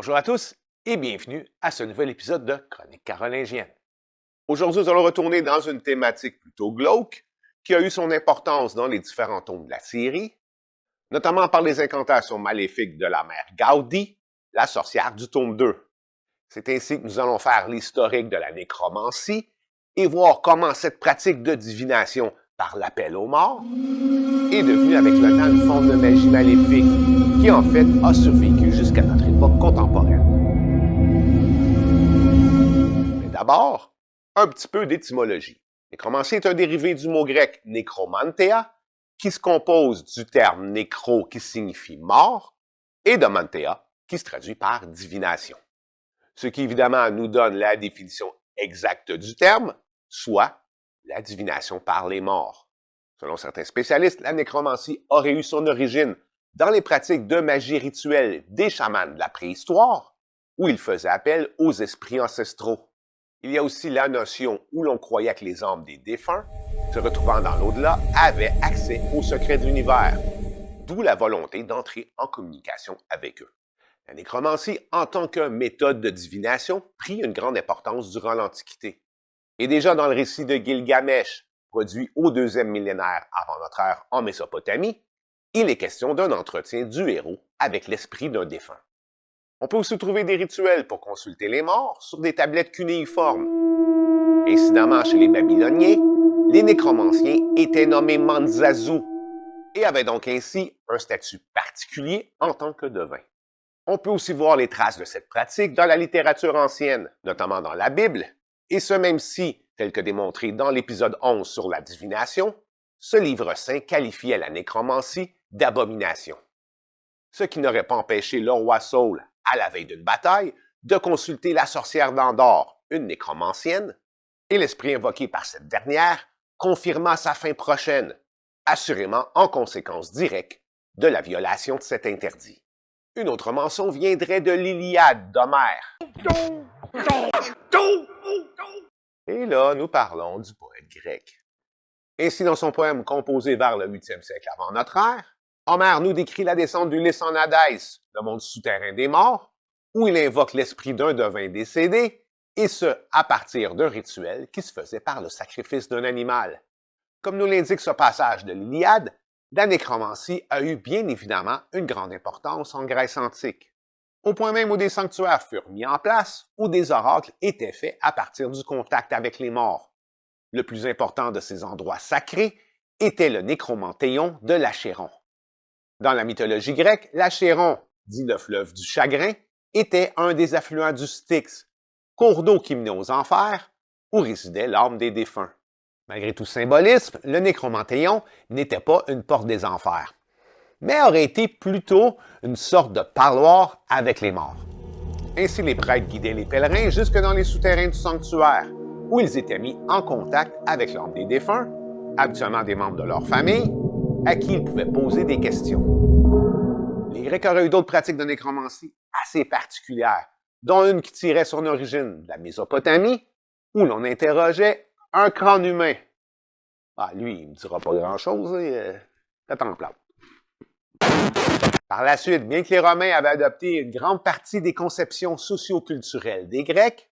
Bonjour à tous et bienvenue à ce nouvel épisode de Chroniques carolingiennes. Aujourd'hui, nous allons retourner dans une thématique plutôt glauque qui a eu son importance dans les différents tomes de la série, notamment par les incantations maléfiques de la mère Gaudi, la sorcière du tome 2. C'est ainsi que nous allons faire l'historique de la nécromancie et voir comment cette pratique de divination par l'appel aux morts est devenue avec le temps une forme de magie maléfique qui en fait a survécu jusqu'à notre époque contemporaine. Mais d'abord, un petit peu d'étymologie. Nécromancie est un dérivé du mot grec nécromantéa, qui se compose du terme nécro qui signifie mort, et de mantéa, qui se traduit par divination. Ce qui évidemment nous donne la définition exacte du terme, soit la divination par les morts. Selon certains spécialistes, la nécromancie aurait eu son origine dans les pratiques de magie rituelle des chamans de la préhistoire, où ils faisaient appel aux esprits ancestraux. Il y a aussi la notion où l'on croyait que les âmes des défunts, se retrouvant dans l'au-delà, avaient accès aux secrets de l'univers, d'où la volonté d'entrer en communication avec eux. La nécromancie, en tant que méthode de divination, prit une grande importance durant l'Antiquité. Et déjà dans le récit de Gilgamesh, produit au 2e millénaire avant notre ère en Mésopotamie, il est question d'un entretien du héros avec l'esprit d'un défunt. On peut aussi trouver des rituels pour consulter les morts sur des tablettes cunéiformes. Incidemment, chez les Babyloniens, les nécromanciens étaient nommés Manzazu et avaient donc ainsi un statut particulier en tant que devins. On peut aussi voir les traces de cette pratique dans la littérature ancienne, notamment dans la Bible, et ce même si, tel que démontré dans l'épisode 11 sur la divination, ce livre saint qualifiait la nécromancie d'abomination. Ce qui n'aurait pas empêché le roi Saul, à la veille d'une bataille, de consulter la sorcière d'Andorre, une nécromancienne, et l'esprit invoqué par cette dernière confirma sa fin prochaine, assurément en conséquence directe de la violation de cet interdit. Une autre mention viendrait de l'Iliade d'Homère. Et là, nous parlons du poète grec. Ainsi, dans son poème composé vers le 8e siècle avant notre ère, Homère nous décrit la descente d'Ulysse en Hadès, le monde souterrain des morts, où il invoque l'esprit d'un devin décédé, et ce, à partir d'un rituel qui se faisait par le sacrifice d'un animal. Comme nous l'indique ce passage de l'Iliade, la nécromancie a eu bien évidemment une grande importance en Grèce antique, au point même où des sanctuaires furent mis en place, où des oracles étaient faits à partir du contact avec les morts. Le plus important de ces endroits sacrés était le nécromantéon de l'Achéron. Dans la mythologie grecque, l'Achéron, dit le fleuve du chagrin, était un des affluents du Styx, cours d'eau qui menait aux enfers, où résidait l'âme des défunts. Malgré tout symbolisme, le nécromantéon n'était pas une porte des enfers, mais aurait été plutôt une sorte de parloir avec les morts. Ainsi, les prêtres guidaient les pèlerins jusque dans les souterrains du sanctuaire, où ils étaient mis en contact avec l'âme des défunts, habituellement des membres de leur famille, à qui ils pouvaient poser des questions. Les Grecs auraient eu d'autres pratiques de nécromancie assez particulières, dont une qui tirait son origine de la Mésopotamie, où l'on interrogeait un crâne humain. Ah, lui, il ne me dira pas grand-chose, c'est en plate. Par la suite, bien que les Romains avaient adopté une grande partie des conceptions socio-culturelles des Grecs,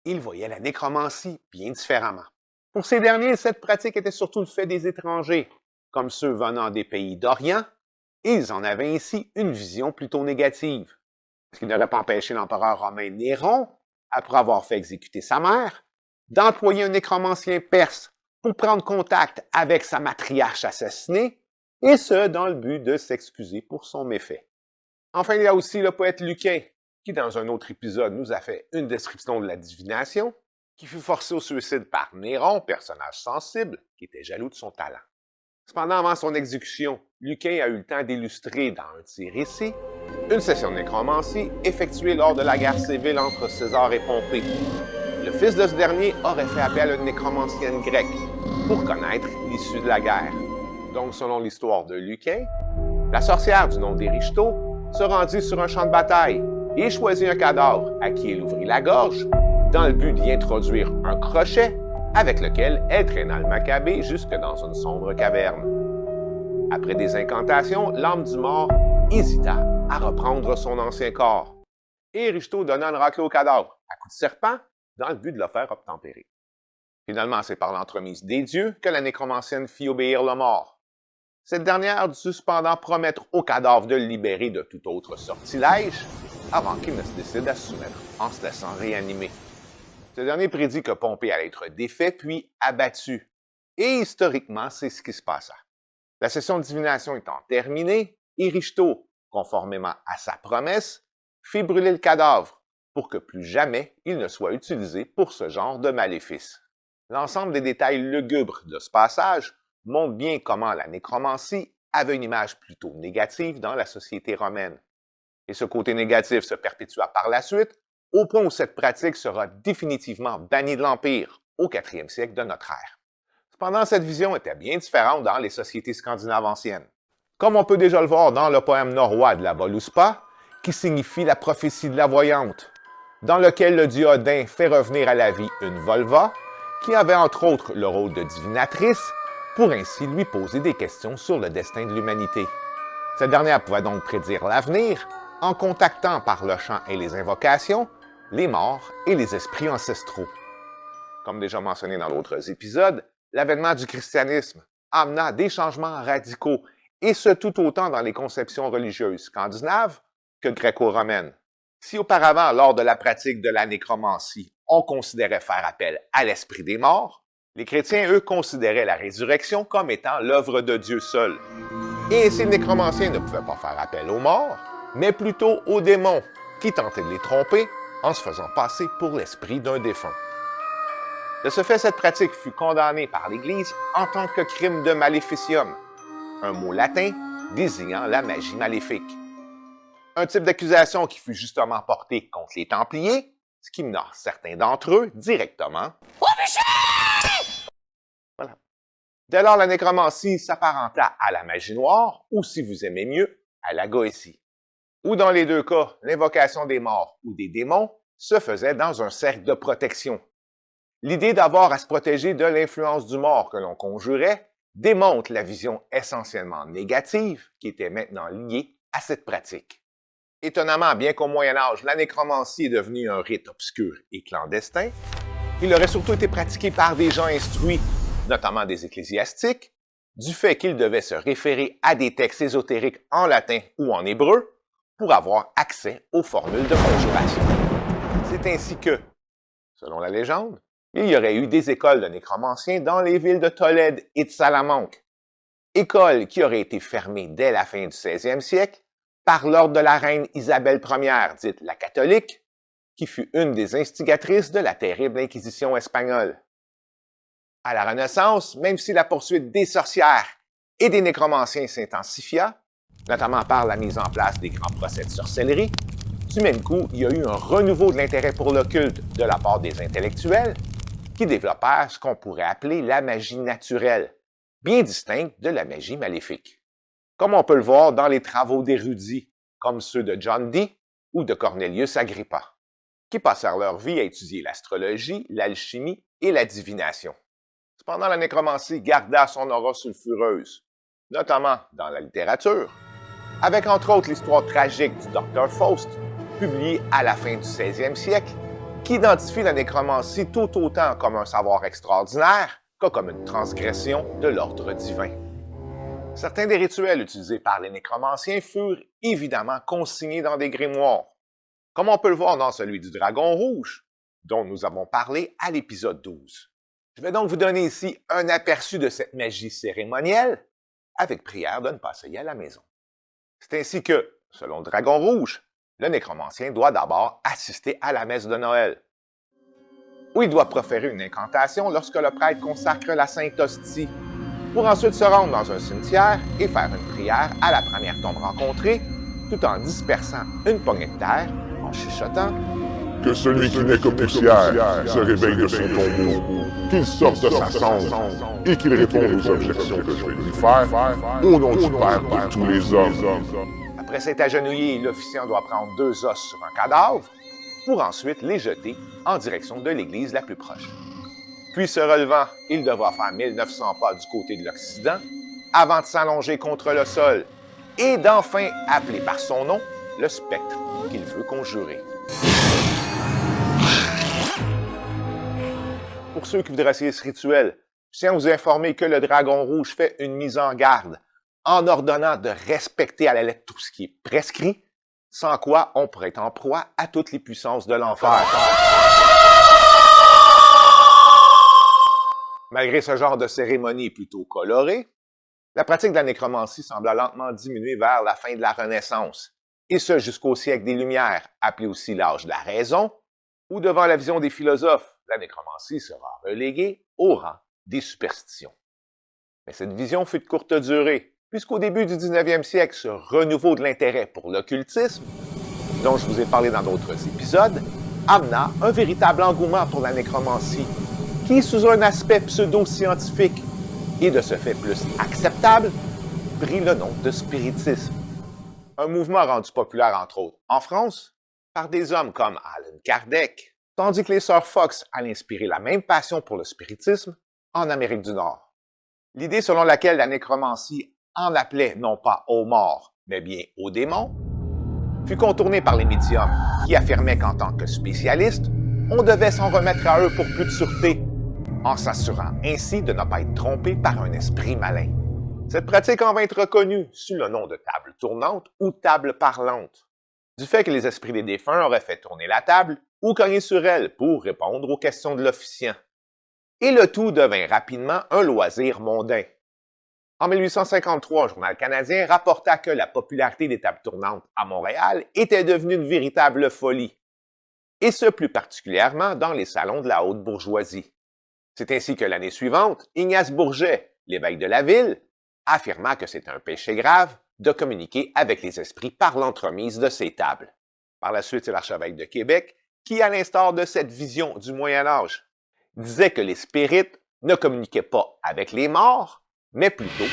ils voyaient la nécromancie bien différemment. Pour ces derniers, cette pratique était surtout le fait des étrangers, comme ceux venant des pays d'Orient, et ils en avaient ainsi une vision plutôt négative. Ce qui n'aurait pas empêché l'empereur romain Néron, après avoir fait exécuter sa mère, d'employer un nécromancien perse pour prendre contact avec sa matriarche assassinée, et ce, dans le but de s'excuser pour son méfait. Enfin, il y a aussi le poète Lucain, qui dans un autre épisode nous a fait une description de la divination, qui fut forcé au suicide par Néron, personnage sensible, qui était jaloux de son talent. Cependant, avant son exécution, Lucain a eu le temps d'illustrer dans un de ses récits une session de nécromancie effectuée lors de la guerre civile entre César et Pompée. Le fils de ce dernier aurait fait appel à une nécromancienne grecque pour connaître l'issue de la guerre. Donc, selon l'histoire de Lucain, la sorcière du nom d'Érichto se rendit sur un champ de bataille et choisit un cadavre à qui elle ouvrit la gorge dans le but d'y introduire un crochet avec lequel elle traîna le Maccabée jusque dans une sombre caverne. Après des incantations, l'âme du mort hésita à reprendre son ancien corps. et Richeteau donna une raclée au cadavre, à coups de serpent, dans le but de le faire obtempérer. Finalement, c'est par l'entremise des dieux que la nécromancienne fit obéir le mort. Cette dernière dut cependant promettre au cadavre de le libérer de tout autre sortilège avant qu'il ne se décide à se soumettre en se laissant réanimer. Ce dernier prédit que Pompée allait être défait puis abattu. Et historiquement, c'est ce qui se passa. La session de divination étant terminée, Richeteau, conformément à sa promesse, fit brûler le cadavre pour que plus jamais il ne soit utilisé pour ce genre de maléfice. L'ensemble des détails lugubres de ce passage montre bien comment la nécromancie avait une image plutôt négative dans la société romaine. Et ce côté négatif se perpétua par la suite, au point où cette pratique sera définitivement bannie de l'Empire au 4e siècle de notre ère. Cependant, cette vision était bien différente dans les sociétés scandinaves anciennes. Comme on peut déjà le voir dans le poème norrois de la Voluspa, qui signifie la prophétie de la voyante, dans lequel le dieu Odin fait revenir à la vie une Volva, qui avait entre autres le rôle de divinatrice, pour ainsi lui poser des questions sur le destin de l'humanité. Cette dernière pouvait donc prédire l'avenir en contactant par le chant et les invocations les morts et les esprits ancestraux. Comme déjà mentionné dans d'autres épisodes, l'avènement du christianisme amena des changements radicaux, et ce tout autant dans les conceptions religieuses scandinaves que gréco-romaines. Si auparavant, lors de la pratique de la nécromancie, on considérait faire appel à l'esprit des morts, les chrétiens, eux, considéraient la résurrection comme étant l'œuvre de Dieu seul. Et ainsi, le nécromancien ne pouvait pas faire appel aux morts, mais plutôt aux démons, qui tentaient de les tromper en se faisant passer pour l'esprit d'un défunt. De ce fait, cette pratique fut condamnée par l'Église en tant que crime de maléficium, un mot latin désignant la magie maléfique. Un type d'accusation qui fut justement porté contre les Templiers, ce qui mena certains d'entre eux directement au péché! Voilà. Dès lors, la nécromancie s'apparenta à la magie noire, ou si vous aimez mieux, à la goétie. Ou dans les deux cas, l'invocation des morts ou des démons se faisait dans un cercle de protection. L'idée d'avoir à se protéger de l'influence du mort que l'on conjurait démontre la vision essentiellement négative qui était maintenant liée à cette pratique. Étonnamment, bien qu'au Moyen Âge, la nécromancie est devenue un rite obscur et clandestin, il aurait surtout été pratiqué par des gens instruits, notamment des ecclésiastiques, du fait qu'ils devaient se référer à des textes ésotériques en latin ou en hébreu pour avoir accès aux formules de conjuration. C'est ainsi que, selon la légende, il y aurait eu des écoles de nécromanciens dans les villes de Tolède et de Salamanque, écoles qui auraient été fermées dès la fin du 16e siècle par l'ordre de la reine Isabelle Ier, dite la catholique, qui fut une des instigatrices de la terrible Inquisition espagnole. À la Renaissance, même si la poursuite des sorcières et des nécromanciens s'intensifia, notamment par la mise en place des grands procès de sorcellerie, du même coup, il y a eu un renouveau de l'intérêt pour l'occulte de la part des intellectuels qui développèrent ce qu'on pourrait appeler la magie naturelle, bien distincte de la magie maléfique. Comme on peut le voir dans les travaux d'érudits, comme ceux de John Dee ou de Cornelius Agrippa, qui passèrent leur vie à étudier l'astrologie, l'alchimie et la divination. Cependant, la nécromancie garda son aura sulfureuse, notamment dans la littérature, avec entre autres l'histoire tragique du Dr Faust, publiée à la fin du 16e siècle, qui identifie la nécromancie tout autant comme un savoir extraordinaire que comme une transgression de l'ordre divin. Certains des rituels utilisés par les nécromanciens furent évidemment consignés dans des grimoires, comme on peut le voir dans celui du Dragon Rouge, dont nous avons parlé à l'épisode 12. Je vais donc vous donner ici un aperçu de cette magie cérémonielle, avec prière de ne pas essayer à la maison. C'est ainsi que, selon Dragon Rouge, le nécromancien doit d'abord assister à la messe de Noël, où il doit proférer une incantation lorsque le prêtre consacre la Sainte Hostie, pour ensuite se rendre dans un cimetière et faire une prière à la première tombe rencontrée, tout en dispersant une poignée de terre, en chuchotant « Que celui qui n'est que poussière se réveille de son tombeau, qu'il sorte de sa cendre et qu'il réponde aux objections que je vais lui faire, au nom du Père de tous les hommes. » Après s'être agenouillé, l'officiant doit prendre 2 os sur un cadavre pour ensuite les jeter en direction de l'église la plus proche. Puis se relevant, il devra faire 1900 pas du côté de l'Occident avant de s'allonger contre le sol et d'enfin appeler par son nom le spectre qu'il veut conjurer. Pour ceux qui voudraient essayer ce rituel, je tiens à vous informer que le Dragon Rouge fait une mise en garde en ordonnant de respecter à la lettre tout ce qui est prescrit, sans quoi on pourrait être en proie à toutes les puissances de l'enfer. Malgré ce genre de cérémonie plutôt colorée, la pratique de la nécromancie sembla lentement diminuer vers la fin de la Renaissance, et ce jusqu'au siècle des Lumières, appelé aussi l'âge de la raison, où devant la vision des philosophes, la nécromancie sera reléguée au rang des superstitions. Mais cette vision fut de courte durée, puisqu'au début du 19e siècle, ce renouveau de l'intérêt pour l'occultisme, dont je vous ai parlé dans d'autres épisodes, amena un véritable engouement pour la nécromancie, qui, sous un aspect pseudo-scientifique et de ce fait plus acceptable, prit le nom de spiritisme. Un mouvement rendu populaire, entre autres, en France, par des hommes comme Allan Kardec, tandis que les sœurs Fox allaient inspirer la même passion pour le spiritisme en Amérique du Nord. L'idée selon laquelle la nécromancie en appelait non pas aux morts, mais bien aux démons, fut contournée par les médiums qui affirmaient qu'en tant que spécialistes, on devait s'en remettre à eux pour plus de sûreté, en s'assurant ainsi de ne pas être trompé par un esprit malin. Cette pratique en vint être reconnue sous le nom de table tournante ou table parlante, du fait que les esprits des défunts auraient fait tourner la table ou cogner sur elle pour répondre aux questions de l'officiant. Et le tout devint rapidement un loisir mondain. En 1853, un journal canadien rapporta que la popularité des tables tournantes à Montréal était devenue une véritable folie, et ce plus particulièrement dans les salons de la haute bourgeoisie. C'est ainsi que l'année suivante, Ignace Bourget, l'évêque de la ville, affirma que c'était un péché grave de communiquer avec les esprits par l'entremise de ces tables. Par la suite, c'est l'archevêque de Québec qui, à l'instar de cette vision du Moyen Âge, disait que les spirites ne communiquaient pas avec les morts, mais plutôt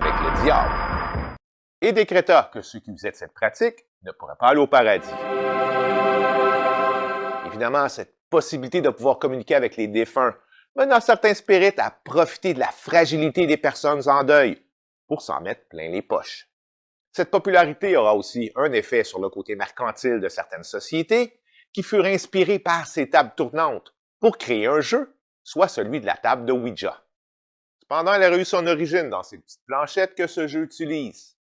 avec le diable, et décréta que ceux qui faisaient de cette pratique ne pourraient pas aller au paradis. Évidemment, cette possibilité de pouvoir communiquer avec les défunts mena certains spirites à profiter de la fragilité des personnes en deuil pour s'en mettre plein les poches. Cette popularité aura aussi un effet sur le côté mercantile de certaines sociétés qui furent inspirées par ces tables tournantes pour créer un jeu, soit celui de la table de Ouija. Cependant, elle a eu son origine dans ces petites planchettes que ce jeu utilise.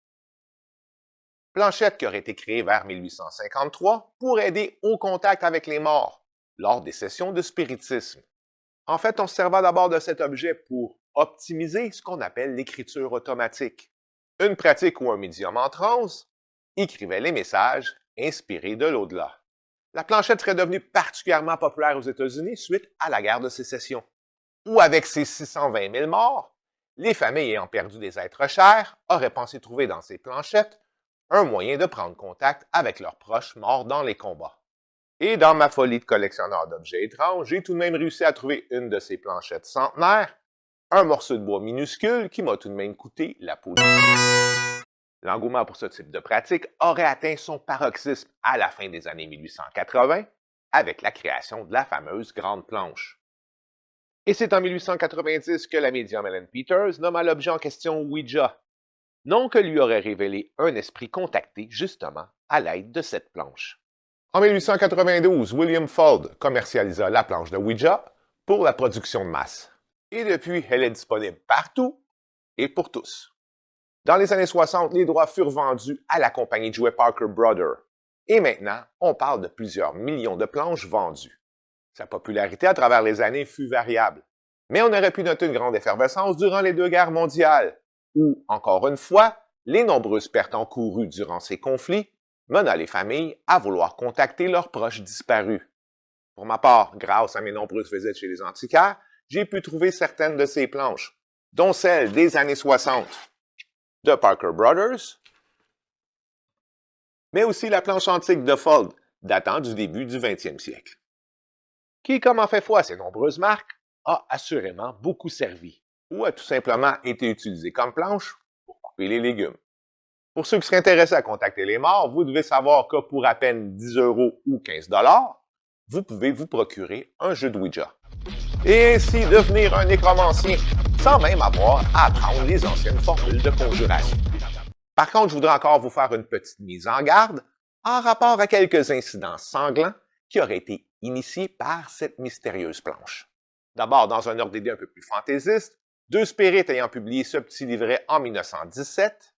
Planchettes qui auraient été créées vers 1853 pour aider au contact avec les morts lors des sessions de spiritisme. En fait, on se servait d'abord de cet objet pour optimiser ce qu'on appelle l'écriture automatique, une pratique où un médium en transe écrivait les messages inspirés de l'au-delà. La planchette serait devenue particulièrement populaire aux États-Unis suite à la guerre de sécession, où avec ses 620 000 morts, les familles ayant perdu des êtres chers auraient pensé trouver dans ces planchettes un moyen de prendre contact avec leurs proches morts dans les combats. Et dans ma folie de collectionneur d'objets étranges, j'ai tout de même réussi à trouver une de ces planchettes centenaires, un morceau de bois minuscule qui m'a tout de même coûté la peau. L'engouement pour ce type de pratique aurait atteint son paroxysme à la fin des années 1880 avec la création de la fameuse Grande Planche. Et c'est en 1890 que la médium Ellen Peters nomma l'objet en question Ouija, nom que lui aurait révélé un esprit contacté justement à l'aide de cette planche. En 1892, William Fuld commercialisa la planche de Ouija pour la production de masse. Et depuis, elle est disponible partout et pour tous. Dans les années 60, les droits furent vendus à la compagnie de jouets Parker Brothers. Et maintenant, on parle de plusieurs millions de planches vendues. Sa popularité à travers les années fut variable. Mais on aurait pu noter une grande effervescence durant les deux guerres mondiales, où, encore une fois, les nombreuses pertes encourues durant ces conflits mena les familles à vouloir contacter leurs proches disparus. Pour ma part, grâce à mes nombreuses visites chez les antiquaires, j'ai pu trouver certaines de ces planches, dont celle des années 60 de Parker Brothers, mais aussi la planche antique de Fuld, datant du début du 20e siècle, qui, comme en fait foi à ces nombreuses marques, a assurément beaucoup servi, ou a tout simplement été utilisée comme planche pour couper les légumes. Pour ceux qui seraient intéressés à contacter les morts, vous devez savoir que pour à peine 10 € ou 15 $, vous pouvez vous procurer un jeu de Ouija. Et ainsi devenir un nécromancien, sans même avoir à apprendre les anciennes formules de conjuration. Par contre, je voudrais encore vous faire une petite mise en garde en rapport à quelques incidents sanglants qui aurait été initié par cette mystérieuse planche. D'abord, dans un ordre d'idée un peu plus fantaisiste, deux spirites ayant publié ce petit livret en 1917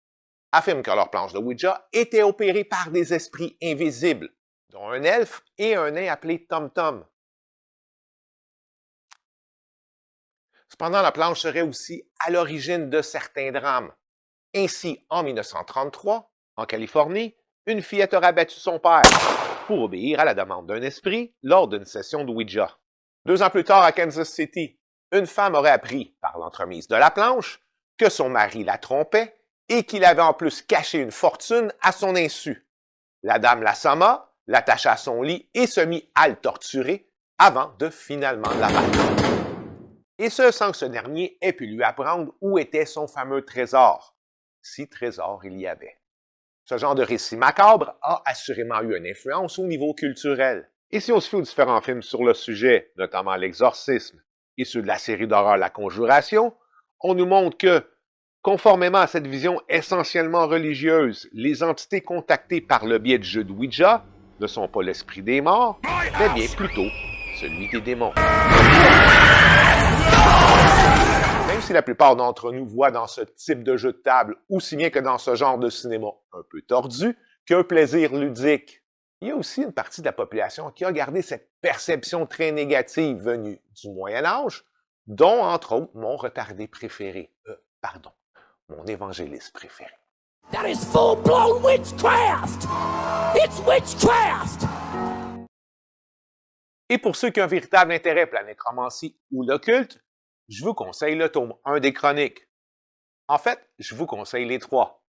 affirment que leur planche de Ouija était opérée par des esprits invisibles, dont un elfe et un nain appelé Tom Tom. Cependant, la planche serait aussi à l'origine de certains drames. Ainsi, en 1933, en Californie, une fillette aurait battu son père pour obéir à la demande d'un esprit lors d'une session de Ouija. 2 ans plus tard, à Kansas City, une femme aurait appris, par l'entremise de la planche, que son mari la trompait et qu'il avait en plus caché une fortune à son insu. La dame l'assomma, l'attacha à son lit et se mit à le torturer avant de finalement l'abattre. Et ce sans que ce dernier ait pu lui apprendre où était son fameux trésor, si trésor il y avait. Ce genre de récit macabre a assurément eu une influence au niveau culturel. Et si on se fie aux différents films sur le sujet, notamment L'Exorcisme et ceux de la série d'horreur La Conjuration, on nous montre que, conformément à cette vision essentiellement religieuse, les entités contactées par le biais du jeu de Ouija ne sont pas l'esprit des morts, mais bien plutôt celui des démons. Même si la plupart d'entre nous voient dans ce type de jeu de table, aussi bien que dans ce genre de cinéma un peu tordu, qu'un plaisir ludique, il y a aussi une partie de la population qui a gardé cette perception très négative venue du Moyen Âge, dont, entre autres, mon retardé préféré. Mon évangéliste préféré. That is full-blown witchcraft! It's witchcraft! Et pour ceux qui ont un véritable intérêt pour la nécromancie ou l'occulte, je vous conseille le tome 1 des Chroniques. En fait, je vous conseille les 3,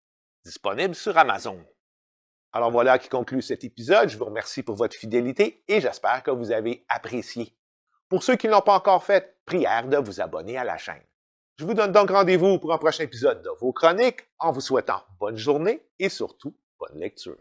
disponibles sur Amazon. Alors voilà qui conclut cet épisode. Je vous remercie pour votre fidélité et j'espère que vous avez apprécié. Pour ceux qui ne l'ont pas encore fait, prière de vous abonner à la chaîne. Je vous donne donc rendez-vous pour un prochain épisode de vos Chroniques en vous souhaitant bonne journée et surtout bonne lecture.